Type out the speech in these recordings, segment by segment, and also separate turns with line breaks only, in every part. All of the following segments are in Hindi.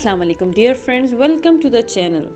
अस्सलाम वालेकुम dear friends, welcome to the channel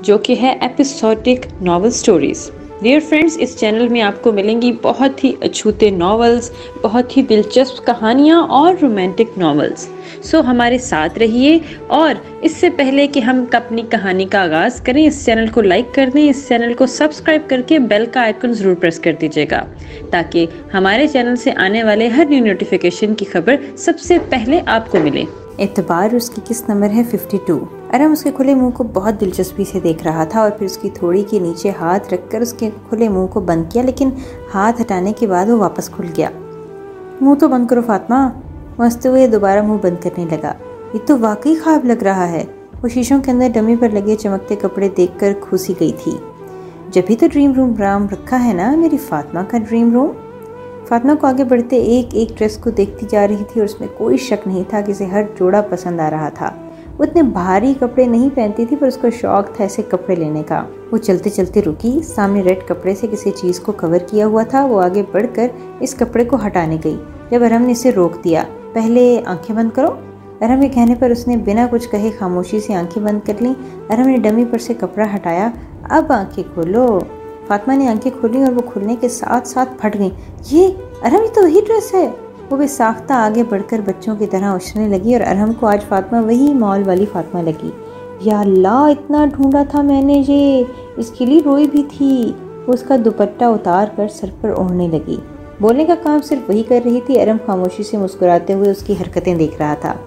जो कि है episodic novel stories. Dear friends, इस चैनल में आपको मिलेंगी बहुत ही अछूते नॉवेल्स, बहुत ही दिलचस्प कहानियाँ और रोमांटिक नॉवेल्स। सो हमारे साथ रहिए। और इससे पहले कि हम अपनी कहानी का आगाज़ करें, इस चैनल को लाइक कर दें, इस चैनल को सब्सक्राइब करके बेल का आइकन ज़रूर प्रेस कर दीजिएगा ताकि हमारे चैनल से आने वाले हर न्यू नोटिफिकेशन की खबर सबसे पहले आपको मिले।
एतबार उसकी किस्त नंबर है 52। अरम उसके खुले मुंह को बहुत दिलचस्पी से देख रहा था और फिर उसकी थोड़ी के नीचे हाथ रखकर उसके खुले मुंह को बंद किया, लेकिन हाथ हटाने के बाद वो वापस खुल गया। मुंह तो बंद करो फातिमा, हंसते हुए दोबारा मुंह बंद करने लगा। ये तो वाकई ख्वाब लग रहा है। वो शीशों के अंदर डमी पर लगे चमकते कपड़े देखकर खुशी गई थी। जब भी तो ड्रीम रूम राम रखा है ना, मेरी फातिमा का ड्रीम रूम। फातिमा को आगे बढ़ते एक एक ड्रेस को देखती जा रही थी और उसमें कोई शक नहीं था कि इसे हर जोड़ा पसंद आ रहा था। वो इतने भारी कपड़े नहीं पहनती थी पर उसको शौक था ऐसे कपड़े लेने का। वो चलते चलते रुकी। सामने रेड कपड़े से किसी चीज़ को कवर किया हुआ था। वो आगे बढ़कर इस कपड़े को हटाने गई जब अरहम ने इसे रोक दिया। पहले आंखें बंद करो। अरहम के कहने पर उसने बिना कुछ कहे खामोशी से आंखें बंद कर लीं। अरहम ने डमी पर से कपड़ा हटाया। अब आंखें खोलो। फातिमा ने आंखें खोली और वो खुलने के साथ साथ फट गई। ये अरहम, तो वही ड्रेस है। वो बेसाख्ता आगे बढ़कर बच्चों की तरह उछलने लगी और अरहम को आज फातिमा वही मॉल वाली फातिमा लगी। या अल्लाह, इतना ढूंढा था मैंने ये, इसके लिए रोई भी थी। वो उसका दुपट्टा उतार कर सर पर ओढ़ने लगी। बोलने का काम सिर्फ वही कर रही थी। अरहम खामोशी से मुस्कुराते हुए उसकी हरकतें देख रहा था।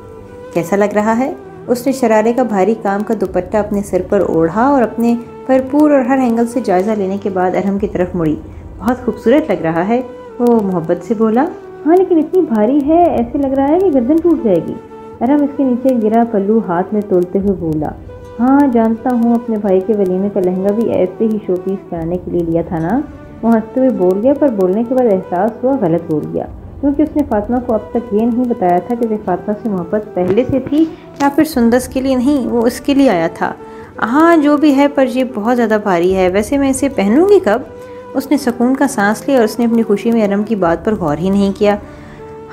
कैसा लग रहा है? उसने शरारे का भारी काम का दुपट्टा अपने सिर पर ओढ़ा और अपने भरपूर और हर एंगल से जायज़ा लेने के बाद अरहम की तरफ मुड़ी। बहुत खूबसूरत लग रहा है, वो मोहब्बत से बोला। हाँ, लेकिन इतनी भारी है, ऐसे लग रहा है कि गर्दन टूट जाएगी। अरहम इसके नीचे गिरा पल्लू हाथ में तोलते हुए बोला, हाँ जानता हूँ, अपने भाई के वलीमे का लहंगा भी ऐसे ही शोपीस कराने के लिए लिया था ना। वो हंसते हुए बोल गया, पर बोलने के बाद एहसास हुआ गलत बोल गया, क्योंकि उसने फातिमा को अब तक ये नहीं बताया था कि उसे फातिमा से मोहब्बत पहले से थी या फिर सुंदस के लिए नहीं, वो इसके लिए आया था। हाँ जो भी है, पर ये बहुत ज़्यादा भारी है। वैसे मैं इसे पहनूंगी कब? उसने सुकून का सांस लिया और उसने अपनी खुशी में अरहम की बात पर गौर ही नहीं किया।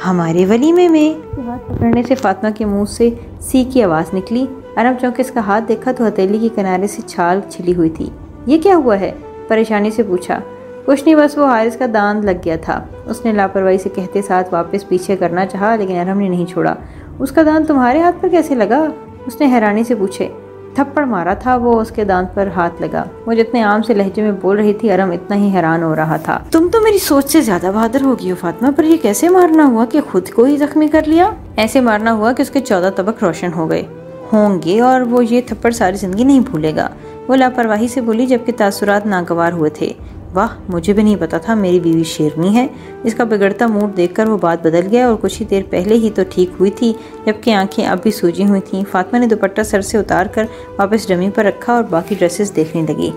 हमारे वलीमे में। हाथ पकड़ने से फातिमा के मुंह से सी की आवाज़ निकली। अरहम चौंके इसका हाथ देखा तो हथेली के किनारे से छाल छिली हुई थी। ये क्या हुआ है? परेशानी से पूछा। कुछ नहीं, बस वो हारिस का दांत लग गया था। उसने लापरवाही से कहते साथ वापस पीछे करना चाहा, लेकिन अरहम ने नहीं छोड़ा। उसका दांत तुम्हारे हाथ पर कैसे लगा? उसने हैरानी से पूछे। थप्पड़ मारा था वो, उसके दांत पर हाथ लगा। वो जितने आम से लहजे में बोल रही थी, अरहम इतना ही हैरान हो रहा था। तुम तो मेरी सोच से ज्यादा बहादुर हो गई हो फातिमा, पर ये कैसे मारना हुआ कि खुद को ही जख्मी कर लिया? ऐसे मारना हुआ कि उसके 14 तबक रोशन हो गए होंगे और वो ये थप्पड़ सारी जिंदगी नहीं भूलेगा। वो लापरवाही से बोली जबकि तासुरात नागवार हुए थे। वाह, मुझे भी नहीं पता था मेरी बीवी शेरनी है। इसका बिगड़ता मूड देखकर वो बात बदल गया और कुछ ही देर पहले ही तो ठीक हुई थी, जबकि आंखें अब भी सूजी हुई थीं। फातिमा ने दुपट्टा सर से उतार कर वापस डमी पर रखा और बाकी ड्रेसेस देखने लगी।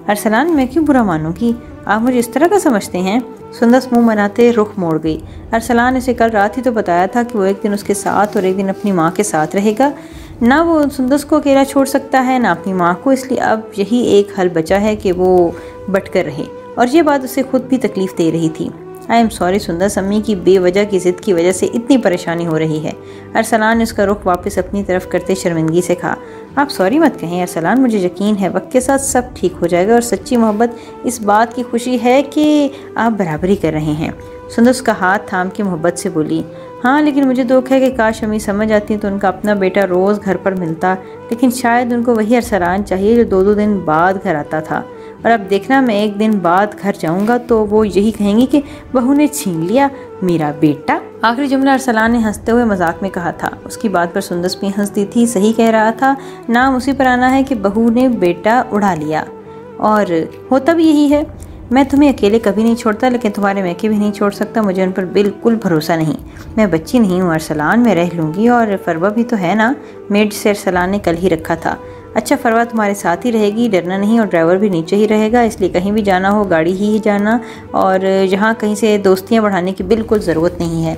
अरसलान, मैं क्यों बुरा मानूंगी? आप मुझे इस तरह का समझते हैं? सुंदस मुंह बनाते रुख मोड़ गई। अरसलान इसे कल रात ही तो बताया था कि वो एक दिन उसके साथ और एक दिन अपनी माँ के साथ रहेगा। ना वो सुंदस को अकेला छोड़ सकता है ना अपनी माँ को, इसलिए अब यही एक हल बचा है कि वो बट कर रहे। और ये बात उसे खुद भी तकलीफ दे रही थी। आई एम सॉरी सुंदस, अम्मी की बेवजह की जिद की वजह से इतनी परेशानी हो रही है। अरसलान ने उसका रुख वापस अपनी तरफ करते शर्मिंदगी से कहा। आप सॉरी मत कहें अरसलान, मुझे यकीन है वक्त के साथ सब ठीक हो जाएगा और सच्ची मोहब्बत इस बात की खुशी है कि आप बराबरी कर रहे हैं। सुंदस का हाथ थाम के मोहब्बत से बोली, हाँ लेकिन मुझे दुख है कि काश अम्मी समझ आती तो उनका अपना बेटा रोज़ घर पर मिलता, लेकिन शायद उनको वही अरसलान चाहिए जो 2-2 दिन बाद घर आता था। और अब देखना, मैं एक दिन बाद घर जाऊंगा तो वो यही कहेंगी कि बहू ने छीन लिया मेरा बेटा। आखिरी जुमला अरसलान ने हंसते हुए मजाक में कहा था। उसकी बात पर सुंदस भी हंसती थी। सही कह रहा था, नाम उसी पर आना है कि बहू ने बेटा उड़ा लिया, और होता भी यही है। मैं तुम्हें अकेले कभी नहीं छोड़ता, लेकिन तुम्हारे मैके भी नहीं छोड़ सकता। मुझे उन पर बिल्कुल भरोसा नहीं। मैं बच्ची नहीं हूँ अरसलान, मैं रह लूँगी। और फरवा भी तो है ना, मेड से अरसलान ने कल ही रखा था। अच्छा, फरवा तुम्हारे साथ ही रहेगी, डरना नहीं, और ड्राइवर भी नीचे ही रहेगा, इसलिए कहीं भी जाना हो गाड़ी ही जाना, और यहाँ कहीं से दोस्तियाँ बढ़ाने की बिल्कुल ज़रूरत नहीं है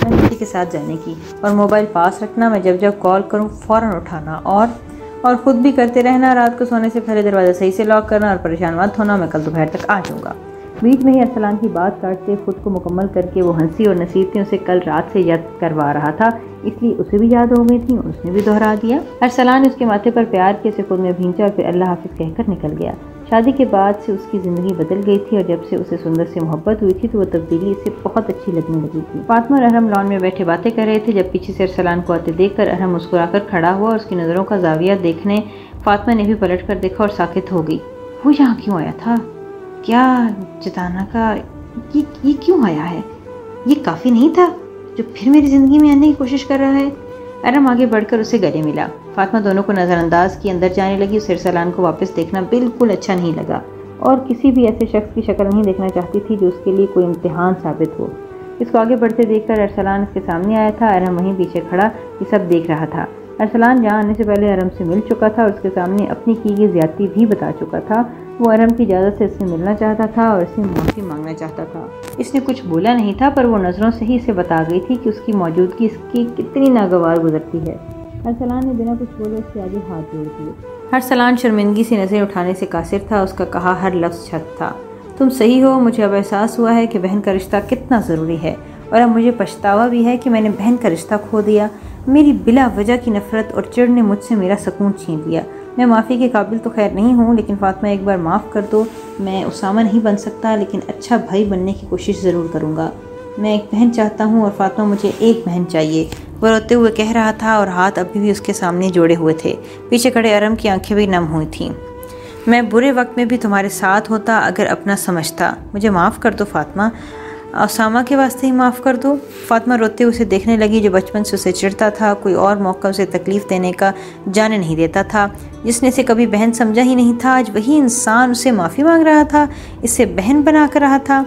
किसी के साथ जाने की। और मोबाइल पास रखना, मैं जब जब कॉल करूँ फ़ौरन उठाना, और ख़ुद भी करते रहना। रात को सोने से पहले दरवाज़ा सही से लॉक करना और परेशान मत होना, मैं कल दोपहर तक आ जाऊँगा। बीच में ही अरसलान की बात काटते खुद को मुकम्मल करके वो हंसी और नसीहतें उसे कल रात से याद करवा रहा था, इसलिए उसे भी याद हो गई थी और उसने भी दोहरा दिया। अरसलान उसके माथे पर प्यार के से खुद में भींचा और फिर अल्लाह हाफिज़ कहकर निकल गया। शादी के बाद से उसकी ज़िंदगी बदल गई थी और जब से उसे सुंदर से मोहब्बत हुई थी तो वो तब्दीली इसे बहुत अच्छी लगने लगी थी। फातिमा और अरहम लॉन में बैठे बातें कर रहे थे जब पीछे से अरसलान को आते देखकर अरहम मुस्कुराकर खड़ा हुआ और उसकी नज़रों का जाविया देखने फातिमा ने भी पलट कर देखा और साकित हो गई। वो यहाँ क्यों आया था? क्या जताना का ये क्यों आया है? ये काफ़ी नहीं था जो फिर मेरी ज़िंदगी में आने की कोशिश कर रहा है? अरहम आगे बढ़कर उसे गले मिला। फातिमा दोनों को नज़रअंदाज की अंदर जाने लगी। उसे अरसलान को वापस देखना बिल्कुल अच्छा नहीं लगा और किसी भी ऐसे शख्स की शक्ल नहीं देखना चाहती थी जो उसके लिए कोई इम्तिहान साबित हो। इसको आगे बढ़ते देखकर अरसलान इसके सामने आया था। अरहम वहीं पीछे खड़ा ये सब देख रहा था। अरसलान जहाँ आने से पहले अरहम से मिल चुका था और उसके सामने अपनी की गई ज़्यादती भी बता चुका था। वो अरहम की इजाज़त से इससे मिलना चाहता था और इससे माफ़ी मांगना चाहता था। इसने कुछ बोला नहीं था पर वो नज़रों से ही इसे बता गई थी कि उसकी मौजूदगी इसकी कितनी नागवार गुजरती है। अरसलान ने बिना कुछ बोले उसके आगे हाथ जोड़ दिए। अरसलान शर्मिंदगी से नज़रें उठाने से कासिर था। उसका कहा हर लफ्ज़ छत था। तुम सही हो, मुझे अब एहसास हुआ है कि बहन का रिश्ता कितना ज़रूरी है और अब मुझे पछतावा भी है कि मैंने बहन का रिश्ता खो दिया। मेरी बिला वजह की नफ़रत और चिढ़ ने मुझसे मेरा सुकून छीन लिया। मैं माफ़ी के काबिल तो खैर नहीं हूँ, लेकिन फातिमा एक बार माफ़ कर दो। मैं उसामा नहीं बन सकता लेकिन अच्छा भाई बनने की कोशिश ज़रूर करूँगा। मैं एक बहन चाहता हूँ और फातिमा मुझे एक बहन चाहिए। वो रोते हुए कह रहा था और हाथ अभी भी उसके सामने जोड़े हुए थे। पीछे खड़े अरहम की आंखें भी नम हुई थीं। मैं बुरे वक्त में भी तुम्हारे साथ होता अगर अपना समझता। मुझे माफ़ कर दो फातिमा, उसामा के वास्ते ही माफ़ कर दो। फातिमा रोते उसे देखने लगी जो बचपन से उसे चिढ़ता था, कोई और मौका उसे तकलीफ़ देने का जाने नहीं देता था। जिसने इसे कभी बहन समझा ही नहीं था, आज वही इंसान उसे माफ़ी मांग रहा था, इसे बहन बना कर रहा था।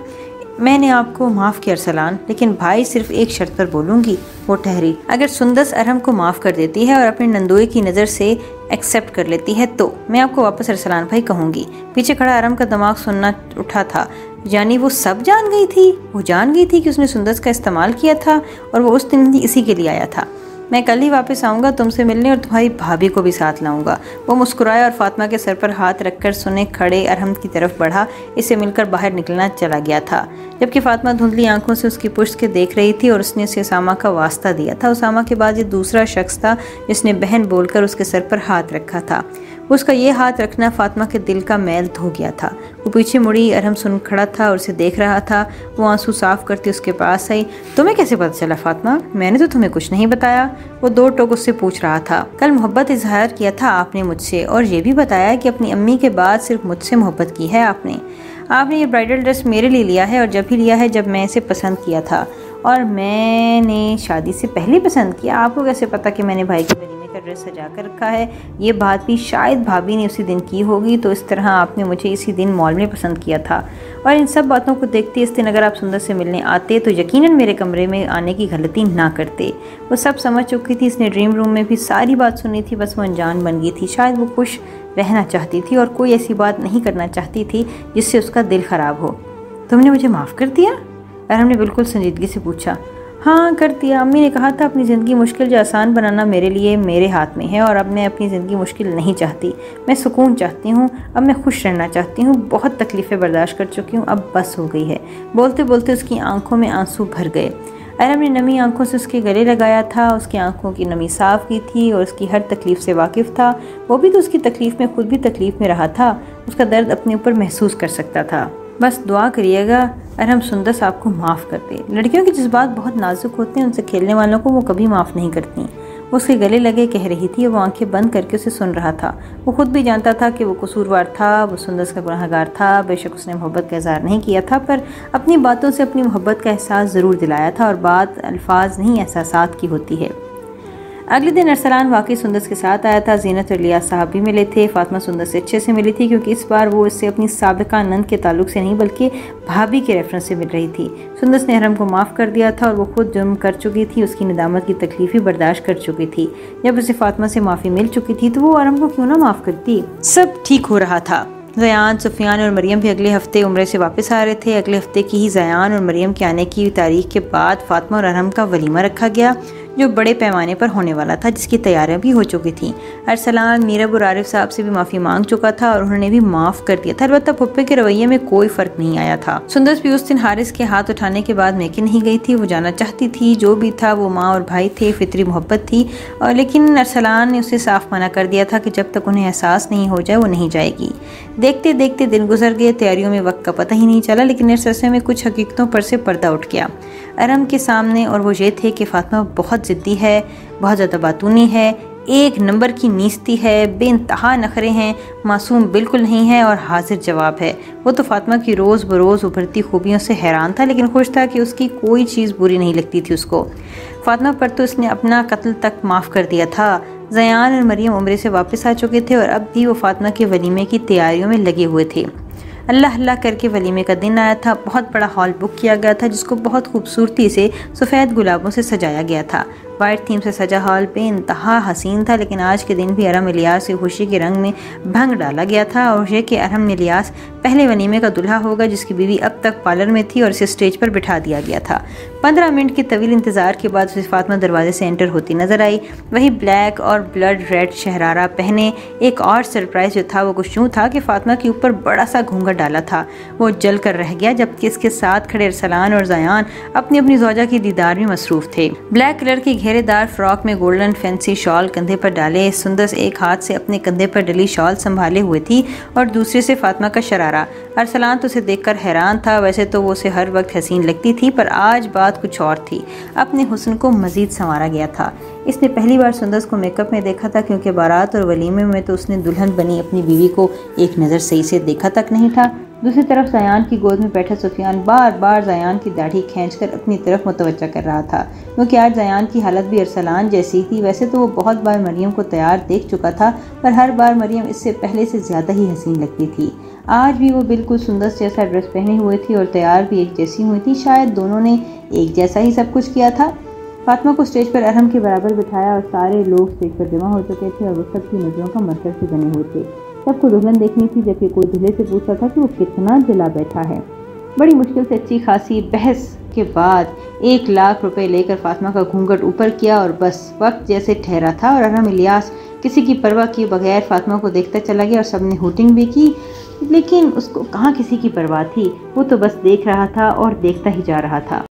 मैंने आपको माफ़ किया अरसलान, लेकिन भाई सिर्फ एक शर्त पर बोलूँगी। वो ठहरी। अगर सुंदस अरहम को माफ़ कर देती है और अपने नंदोए की नज़र से एक्सेप्ट कर लेती है तो मैं आपको वापस अरसलान भाई कहूँगी। पीछे खड़ा अरहम का दिमाग सुनना उठा था। यानी वो सब जान गई थी। वो जान गई थी कि उसने सुंदस का इस्तेमाल किया था और वो उस दिन भी इसी के लिए आया था। मैं कल ही वापस आऊँगा तुमसे मिलने और तुम्हारी भाभी को भी साथ लाऊंगा। वो मुस्कुराया और फातिमा के सर पर हाथ रखकर सुने खड़े अरहम की तरफ बढ़ा। इससे मिलकर बाहर निकलना चला गया था, जबकि फातिमा धुंधली आंखों से उसकी पुश्त के देख रही थी और उसने उसे उसामा का वास्ता दिया था। उसामा के बाद ये दूसरा शख्स था जिसने बहन बोलकर उसके सर पर हाथ रखा था। उसका ये हाथ रखना फातिमा के दिल का मैल धो गया था। वो पीछे मुड़ी, अरहम सुन खड़ा था और उसे देख रहा था। वो आंसू साफ करती उसके पास आई। तुम्हें कैसे पता चला फातिमा? मैंने तो तुम्हें कुछ नहीं बताया। वो दो टोक उससे पूछ रहा था। कल मोहब्बत इजहार किया था आपने मुझसे और ये भी बताया कि अपनी अम्मी के बाद सिर्फ मुझसे मोहब्बत की है आपने ये ब्राइडल ड्रेस मेरे लिए लिया है और जब भी लिया है जब मैं इसे पसंद किया था और मैंने शादी से पहले पसंद किया। आपको कैसे पता कि मैंने भाई के वलीमे का ड्रेस सजा कर रखा है? ये बात भी शायद भाभी ने उसी दिन की होगी, तो इस तरह आपने मुझे इसी दिन मॉल में पसंद किया था। और इन सब बातों को देखते इस दिन अगर आप सुंदर से मिलने आते तो यकीनन मेरे कमरे में आने की गलती ना करते। वो सब समझ चुकी थी। इसने ड्रीम रूम में भी सारी बात सुनी थी, बस वो अनजान बन गई थी। शायद वो खुश रहना चाहती थी और कोई ऐसी बात नहीं करना चाहती थी जिससे उसका दिल ख़राब हो। तुमने मुझे माफ़ कर दिया? अरहम ने बिल्कुल संजीदगी से पूछा। हाँ कर दिया। अम्मी ने कहा था अपनी ज़िंदगी मुश्किल जो आसान बनाना मेरे लिए मेरे हाथ में है और अब मैं अपनी ज़िंदगी मुश्किल नहीं चाहती। मैं सुकून चाहती हूँ। अब मैं खुश रहना चाहती हूँ। बहुत तकलीफ़ें बर्दाश्त कर चुकी हूँ, अब बस हो गई है। बोलते बोलते उसकी आंखों में आंसू भर गए। अरहम ने नमी आंखों से उसके गले लगाया था। उसकी आंखों की नमी साफ़ की थी और उसकी हर तकलीफ़ से वाकिफ़ था। वो भी तो उसकी तकलीफ़ में खुद भी तकलीफ़ में रहा था। उसका दर्द अपने ऊपर महसूस कर सकता था। बस दुआ करिएगा अरहम सुंदस आपको माफ़ कर दे। लड़कियों के जज्बात बहुत नाजुक होते हैं, उनसे खेलने वालों को वो कभी माफ़ नहीं करती। वो उसके गले लगे कह रही थी। वो आंखें बंद करके उसे सुन रहा था। वो खुद भी जानता था कि वो कसूरवार था, वो सुंदस का गुनाहगार था। बेशक उसने मोहब्बत का इज़हार नहीं किया था, पर अपनी बातों से अपनी मोहब्बत का एहसास ज़रूर दिलाया था और बात अल्फाज नहीं एहसासात की होती है। अगले दिन अरसलान वाकई सुंदस के साथ आया था। ज़ीनत और लियास साहब भी मिले थे। फातिमा सुंदस से अच्छे से मिली थी क्योंकि इस बार वो इससे अपनी साबिका नंद के ताल्लुक से नहीं बल्कि भाभी के रेफरेंस से मिल रही थी। सुंदस ने अरहम को माफ़ कर दिया था और वो खुद जुर्म कर चुकी थी। उसकी नदामत की तकलीफ ही बर्दाश्त कर चुकी थी। जब उसे फातिमा से माफ़ी मिल चुकी थी तो वो अरहम को क्यों ना माफ़ करती। सब ठीक हो रहा था। ज़यान, सुफियान और मरियम भी अगले हफ्ते उम्रे से वापस आ रहे थे। अगले हफ्ते की ही ज़यान और मरियम के आने की तारीख के बाद फातिमा और अरहम का वलीमा रखा गया। जो बड़े पैमाने पर होने वाला था, जिसकी तैयारियां भी हो चुकी थी। अरसलान मीरब और आरिफ साहब से भी माफ़ी मांग चुका था और उन्होंने भी माफ़ कर दिया था। अलबत्ता पुप्पे के रवैये में कोई फ़र्क नहीं आया था। सुंदस भी उस दिन हारिस के हाथ उठाने के बाद मैके नहीं गई थी। वो जाना चाहती थी, जो भी था वो माँ और भाई थे, फितरी मोहब्बत थी। और लेकिन अरसलान ने उसे साफ मना कर दिया था कि जब तक उन्हें एहसास नहीं हो जाए वो नहीं जाएगी। देखते देखते दिन गुजर गए, तैयारियों में वक्त का पता ही नहीं चला। लेकिन इस अरसे में कुछ हकीकतों पर से पर्दा उठ गया अरम के सामने, और वो ये थे कि फातिमा बहुत ज़िद्दी है, बहुत ज़्यादा बातूनी है, एक नंबर की नीस्ती है, बेइंतहा नखरे हैं, मासूम बिल्कुल नहीं है और हाजिर जवाब है। वो तो फातिमा की रोज़ बरोज़ उभरती खूबियों से हैरान था, लेकिन खुश था कि उसकी कोई चीज़ बुरी नहीं लगती थी उसको। फातिमा पर तो उसने अपना कत्ल तक माफ़ कर दिया था। ज़यान और मरियम उम्रे से वापस आ चुके थे और अब भी वो फातिमा के वलीमे की तैयारियों में लगे हुए थे। अल्लाह अल्लाह करके वलीमे का दिन आया था। बहुत बड़ा हॉल बुक किया गया था, जिसको बहुत खूबसूरती से सफ़ेद गुलाबों से सजाया गया था। वाइट थीम से सजा हॉल बेइंतहा हसीन था। लेकिन आज के दिन भी अरहम इलियास की खुशी के रंग में भंग डाला गया था, और यह कि अरहम इलियास पहले वलीमे का दूल्हा होगा जिसकी बीवी अब तक पार्लर में थी और इसे स्टेज पर बिठा दिया गया था। 15 मिनट के तवील इंतजार के बाद फातिमा दरवाजे से एंटर होती नजर आई। वही ब्लैक और ब्लड रेड शहरारा पहने। एक और सरप्राइज जो था वो कुछ यूँ था कि फातिमा के ऊपर बड़ा सा घूंघट डाला था, वो जल कर रह गया, जबकि इसके साथ खड़े अरसलान और ज़यान अपनी अपनी ज़ौजा की दीदार में मसरूफ थे। ब्लैक कलर की घेरेदार फ्रॉक में गोल्डन फैंसी शॉल कंधे पर डाले सुंदस एक हाथ से अपने कंधे पर डली शॉल संभाले हुए थी और दूसरे से फातिमा का शरारा। अरसलान तो उसे देखकर हैरान था। वैसे तो वो उसे हर वक्त हसीन लगती थी, पर आज बात कुछ और थी। अपने हुस्न को मजीद संवारा गया था। इसने पहली बार सुंदस को मेकअप में देखा था, क्योंकि बारात और वलीमे में तो उसने दुल्हन बनी अपनी बीवी को एक नज़र सही से देखा तक नहीं था। दूसरी तरफ ज़यान की गोद में बैठा सुफियान बार बार ज़यान की दाढ़ी खींचकर अपनी तरफ मुतवज्जा कर रहा था, क्योंकि आज ज़यान की हालत भी अरसलान जैसी थी। वैसे तो वो बहुत बार मरियम को तैयार देख चुका था, पर हर बार मरियम इससे पहले से ज़्यादा ही हसीन लगती थी। आज भी वो बिल्कुल सुंदस जैसा ड्रेस पहने हुए थी और तैयार भी एक जैसी हुई थी। शायद दोनों ने एक जैसा ही सब कुछ किया था। फातिमा को स्टेज पर अरहम के बराबर बिठाया और सारे लोग स्टेज पर जमा हो चुके थे और वो सबकी नजरों का मरकज भी बने हुए थे। सबको दुल्हन देखनी थी, जबकि कोई दूल्हे से पूछ रहा था कि वो कितना जला बैठा है। बड़ी मुश्किल से अच्छी खासी बहस के बाद 1 लाख रुपए लेकर फातिमा का घूंघट ऊपर किया और बस वक्त जैसे ठहरा था और अरहम इलियास किसी की परवाह किए बगैर फातिमा को देखता चला गया और सबने हुटिंग भी की, लेकिन उसको कहाँ किसी की परवाह थी। वो तो बस देख रहा था और देखता ही जा रहा था।